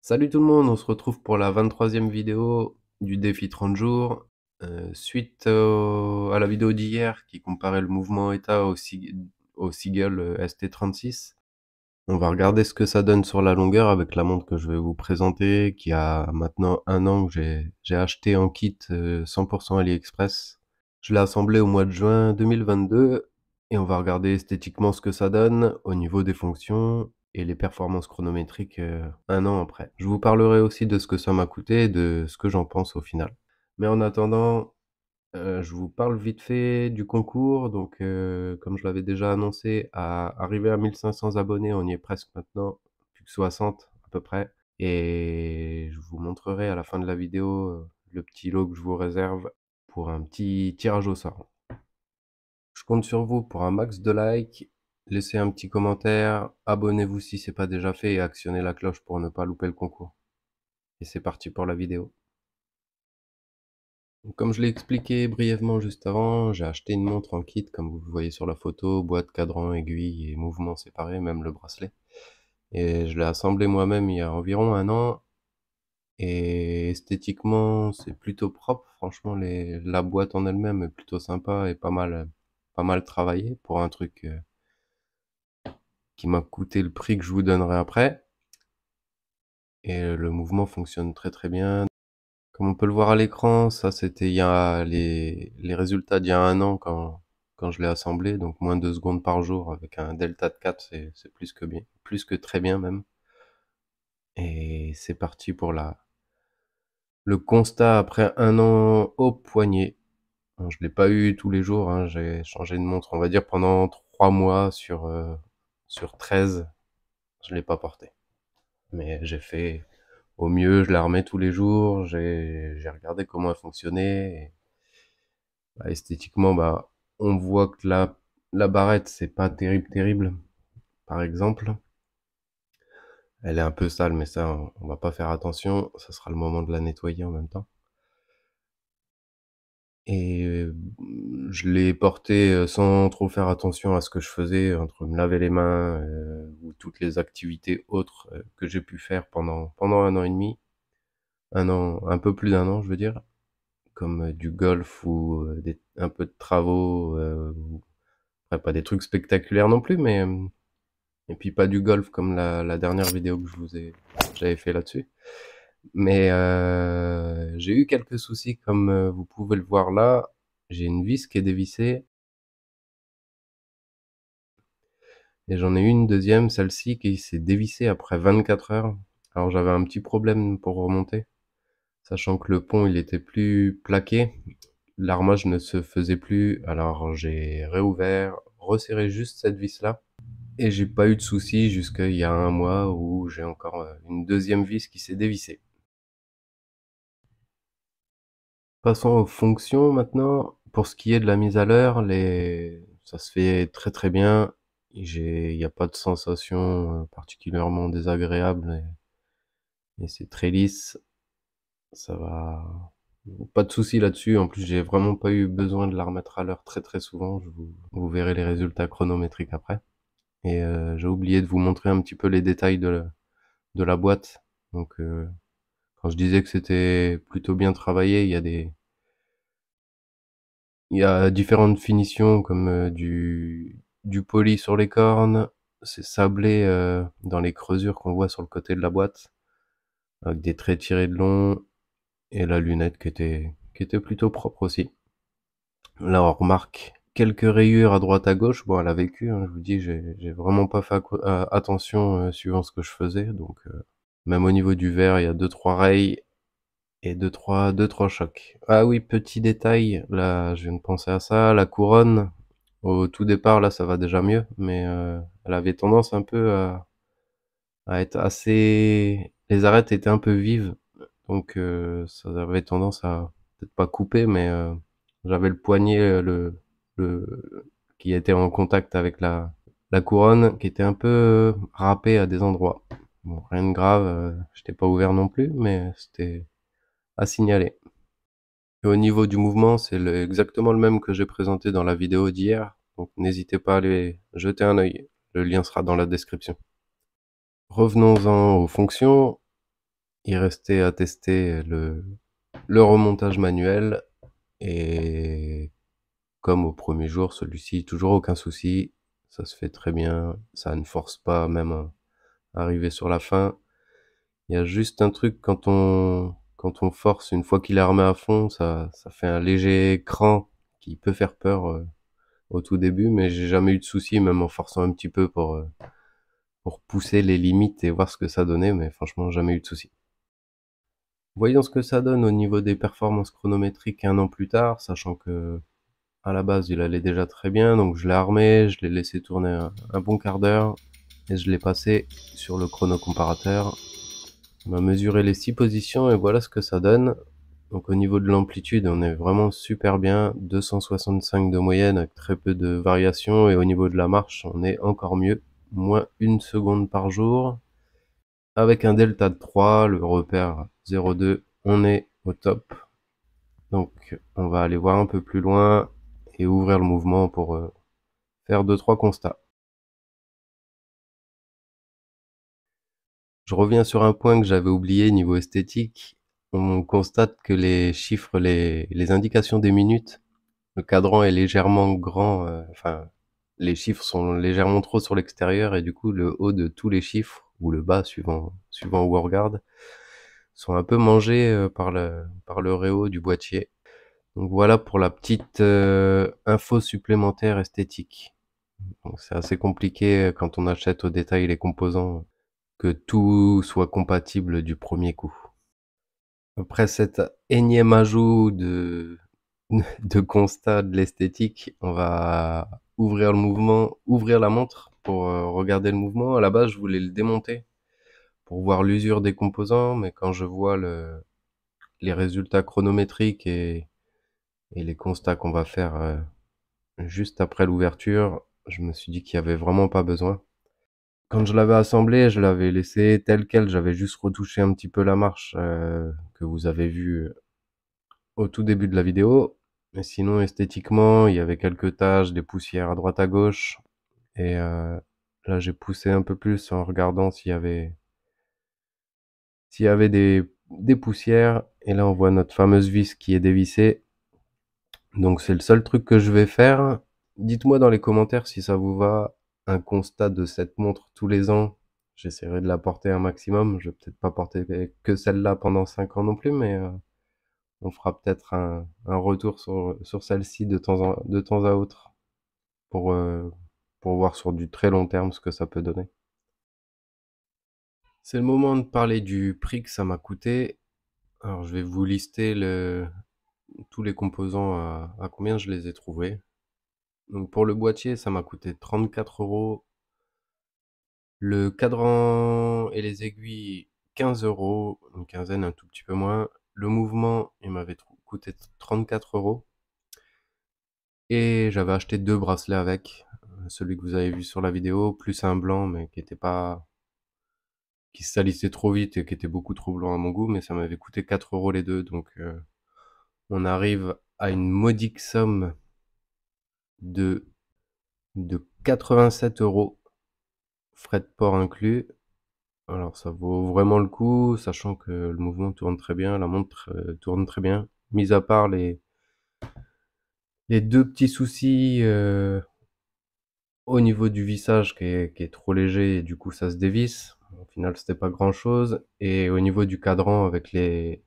Salut tout le monde, on se retrouve pour la 23e vidéo du défi 30 jours. Suite à la vidéo d'hier qui comparait le mouvement ETA au Seagull ST36, on va regarder ce que ça donne sur la longueur avec la montre que je vais vous présenter, qui a maintenant 1 an que j'ai acheté en kit 100% AliExpress. Je l'ai assemblé au mois de juin 2022 et on va regarder esthétiquement ce que ça donne au niveau des fonctions et les performances chronométriques 1 an après. Je vous parlerai aussi de ce que ça m'a coûté et de ce que j'en pense au final. Mais en attendant, je vous parle vite fait du concours. Donc, comme je l'avais déjà annoncé, arrivé à 1500 abonnés, on y est presque maintenant, plus que 60 à peu près. Et je vous montrerai à la fin de la vidéo le petit lot que je vous réserve pour un petit tirage au sort. Je compte sur vous pour un max de likes, laissez un petit commentaire, abonnez-vous si c'est pas déjà fait et actionnez la cloche pour ne pas louper le concours. Et c'est parti pour la vidéo. Donc, comme je l'ai expliqué brièvement juste avant, j'ai acheté une montre en kit comme vous le voyez sur la photo, boîte, cadran, aiguille et mouvements séparés, même le bracelet. Et je l'ai assemblé moi-même il y a environ 1 an. Et esthétiquement, c'est plutôt propre. Franchement, la boîte en elle-même est plutôt sympa et pas mal travaillée pour un truc qui m'a coûté le prix que je vous donnerai après. Et le mouvement fonctionne très très bien. Comme on peut le voir à l'écran, ça c'était il y a les résultats d'il y a 1 an quand je l'ai assemblé, donc moins de 2 secondes par jour avec un delta de 4, c'est plus que bien, plus que très bien même. Et c'est parti pour le constat après 1 an au poignet. Je l'ai pas eu tous les jours, hein, j'ai changé de montre, on va dire pendant 3 mois sur 13, je l'ai pas porté. Mais j'ai fait au mieux, je la remets tous les jours, j'ai regardé comment elle fonctionnait. Et, bah, esthétiquement, bah, on voit que la barrette, c'est pas terrible, par exemple. Elle est un peu sale, mais ça, on va pas faire attention, ça sera le moment de la nettoyer en même temps. Et je l'ai portée sans trop faire attention à ce que je faisais, entre me laver les mains ou toutes les activités autres que j'ai pu faire pendant 1 an et demi. 1 an, un peu plus d'1 an, je veux dire, comme du golf ou un peu de travaux, après pas des trucs spectaculaires non plus, mais et puis pas du golf comme la dernière vidéo que j'avais fait là-dessus. Mais j'ai eu quelques soucis comme vous pouvez le voir là. J'ai une vis qui est dévissée et j'en ai eu une deuxième, celle-ci, qui s'est dévissée après 24 heures. Alors j'avais un petit problème pour remonter, sachant que le pont il était plus plaqué, l'armage ne se faisait plus, alors j'ai réouvert, resserré juste cette vis-là. Et j'ai pas eu de soucis jusqu'il y a 1 mois où j'ai encore une deuxième vis qui s'est dévissée. Passons aux fonctions maintenant. Pour ce qui est de la mise à l'heure, ça se fait très très bien. Il n'y a pas de sensation particulièrement désagréable et c'est très lisse. Ça va. Pas de soucis là-dessus. En plus, j'ai vraiment pas eu besoin de la remettre à l'heure très très souvent. Vous verrez les résultats chronométriques après. Et j'ai oublié de vous montrer un petit peu les détails de la boîte. Donc, quand je disais que c'était plutôt bien travaillé, il y a différentes finitions comme du poli sur les cornes, c'est sablé dans les creusures qu'on voit sur le côté de la boîte, avec des traits tirés de long, et la lunette qui était plutôt propre aussi. Là, on remarque quelques rayures à droite à gauche. Bon, elle a vécu, hein, je vous dis, j'ai vraiment pas fait attention suivant ce que je faisais, donc même au niveau du verre, il y a 2-3 rayes et deux trois chocs. Ah oui, petit détail, là, je viens de penser à ça, la couronne, au tout départ, là, ça va déjà mieux, mais elle avait tendance un peu à être assez... Les arêtes étaient un peu vives, donc ça avait tendance à, peut-être pas couper, mais j'avais le poignet qui était en contact avec la couronne, qui était un peu râpé à des endroits. Bon, rien de grave, j'étais pas ouvert non plus, mais c'était à signaler. Et au niveau du mouvement, c'est exactement le même que j'ai présenté dans la vidéo d'hier, donc n'hésitez pas à aller jeter un œil. Le lien sera dans la description. Revenons-en aux fonctions. Il restait à tester le remontage manuel et comme au premier jour, celui-ci, toujours aucun souci, ça se fait très bien, ça ne force pas même à arriver sur la fin. Il y a juste un truc quand on force, une fois qu'il est armé à fond, ça fait un léger cran qui peut faire peur, au tout début, mais j'ai jamais eu de soucis, même en forçant un petit peu pour pousser les limites et voir ce que ça donnait, mais franchement jamais eu de soucis. Voyons ce que ça donne au niveau des performances chronométriques 1 an plus tard, sachant que à la base il allait déjà très bien, donc je l'ai armé, je l'ai laissé tourner un bon quart d'heure et je l'ai passé sur le chrono comparateur. On a mesuré les 6 positions et voilà ce que ça donne. Donc au niveau de l'amplitude, on est vraiment super bien, 265 de moyenne avec très peu de variations, et au niveau de la marche, on est encore mieux, moins 1 seconde par jour. Avec un delta de 3, le repère 0,2, on est au top. Donc on va aller voir un peu plus loin et ouvrir le mouvement pour faire 2-3 constats. Je reviens sur un point que j'avais oublié niveau esthétique. On constate que les chiffres, les indications des minutes, le cadran est légèrement grand, enfin les chiffres sont légèrement trop sur l'extérieur et du coup le haut de tous les chiffres, ou le bas suivant où on regarde, sont un peu mangés par le réhaut du boîtier. Donc voilà pour la petite info supplémentaire esthétique. Donc c'est assez compliqué quand on achète au détail les composants que tout soit compatible du premier coup. Après cet énième ajout de constat de l'esthétique, on va ouvrir le mouvement, ouvrir la montre pour regarder le mouvement. À la base, je voulais le démonter pour voir l'usure des composants, mais quand je vois les résultats chronométriques et les constats qu'on va faire juste après l'ouverture, je me suis dit qu'il y avait vraiment pas besoin. Quand je l'avais assemblé, je l'avais laissé tel quel, j'avais juste retouché un petit peu la marche que vous avez vu au tout début de la vidéo. Mais sinon, esthétiquement, il y avait quelques taches, des poussières à droite à gauche. Et là, j'ai poussé un peu plus en regardant s'il y avait des poussières. Et là, on voit notre fameuse vis qui est dévissée. Donc, c'est le seul truc que je vais faire. Dites-moi dans les commentaires si ça vous va, un constat de cette montre tous les ans. J'essaierai de la porter un maximum. Je vais peut-être pas porter que celle-là pendant 5 ans non plus, mais on fera peut-être un retour sur celle-ci de temps à autre pour, euh, pour voir sur du très long terme ce que ça peut donner. C'est le moment de parler du prix que ça m'a coûté. Alors je vais vous lister tous les composants à combien je les ai trouvés. Donc pour le boîtier, ça m'a coûté 34 euros. Le cadran et les aiguilles, 15 euros, une quinzaine, un tout petit peu moins. Le mouvement, il m'avait coûté 34 euros. Et j'avais acheté 2 bracelets avec, celui que vous avez vu sur la vidéo, plus un blanc, mais qui se salissait trop vite et qui était beaucoup trop blanc à mon goût, mais ça m'avait coûté 4 euros les deux, donc on arrive à une modique somme de, de 87 euros, frais de port inclus. Alors ça vaut vraiment le coup, sachant que le mouvement tourne très bien, la montre tourne très bien, mis à part les deux petits soucis au niveau du vissage qui est trop léger et du coup ça se dévisse. Au final c'était pas grand chose. Et au niveau du cadran avec les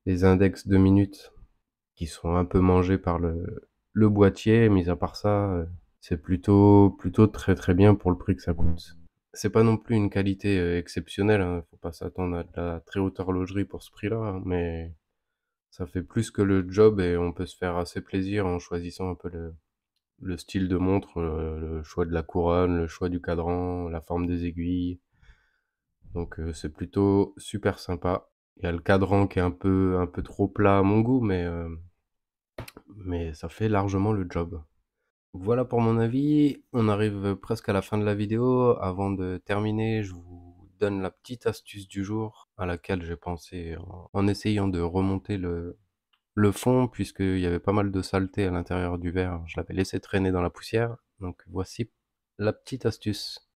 index de minutes qui sont un peu mangés par le boîtier, mis à part ça, c'est plutôt très très bien pour le prix que ça coûte. C'est pas non plus une qualité exceptionnelle, hein. Faut pas s'attendre à de la très haute horlogerie pour ce prix-là, hein, mais ça fait plus que le job et on peut se faire assez plaisir en choisissant un peu le style de montre, le choix de la couronne, le choix du cadran, la forme des aiguilles. Donc c'est plutôt super sympa. Il y a le cadran qui est un peu trop plat à mon goût, mais ça fait largement le job. Voilà pour mon avis, on arrive presque à la fin de la vidéo. Avant de terminer, je vous donne la petite astuce du jour à laquelle j'ai pensé en essayant de remonter le fond, puisqu'il y avait pas mal de saleté à l'intérieur du verre. Je l'avais laissé traîner dans la poussière. Donc voici la petite astuce.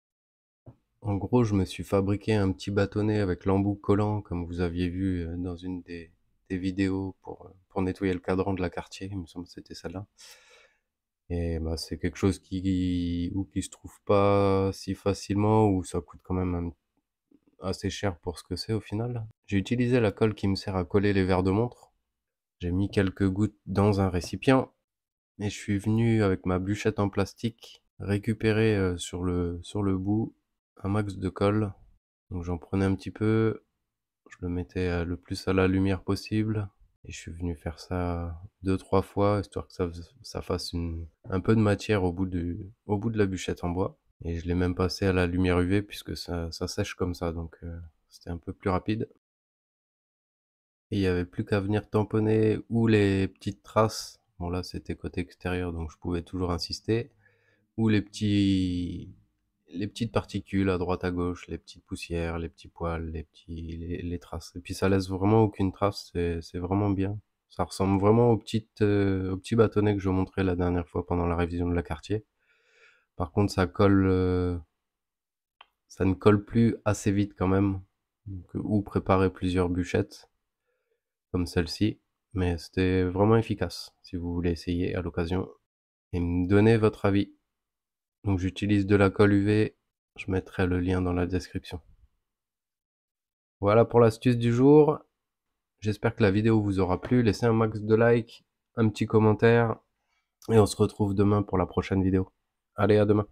En gros, je me suis fabriqué un petit bâtonnet avec l'embout collant, comme vous aviez vu dans une des vidéos pour nettoyer le cadran de la Cartier, il me semble que c'était celle-là. Et bah, c'est quelque chose qui se trouve pas si facilement, ou ça coûte quand même assez cher pour ce que c'est au final. J'ai utilisé la colle qui me sert à coller les verres de montre. J'ai mis quelques gouttes dans un récipient et je suis venu avec ma bûchette en plastique récupérer sur le bout un max de colle. Donc j'en prenais un petit peu, je le mettais le plus à la lumière possible et je suis venu faire ça 2-3 fois histoire que ça fasse un peu de matière au bout de la bûchette en bois. Et je l'ai même passé à la lumière UV puisque ça sèche comme ça, donc c'était un peu plus rapide. Et il y avait plus qu'à venir tamponner ou les petites traces. Bon là c'était côté extérieur donc je pouvais toujours insister. Ou les petites particules à droite à gauche, les petites poussières, les petits poils, les traces. Et puis ça laisse vraiment aucune trace, c'est vraiment bien. Ça ressemble vraiment au petit bâtonnet que je vous montrais la dernière fois pendant la révision de la Cartier. Par contre ça ne colle plus assez vite quand même. Donc, ou préparer plusieurs bûchettes comme celle-ci. Mais c'était vraiment efficace si vous voulez essayer à l'occasion. Et me donner votre avis. Donc j'utilise de la colle UV, je mettrai le lien dans la description. Voilà pour l'astuce du jour. J'espère que la vidéo vous aura plu. Laissez un max de likes, un petit commentaire et on se retrouve demain pour la prochaine vidéo. Allez, à demain.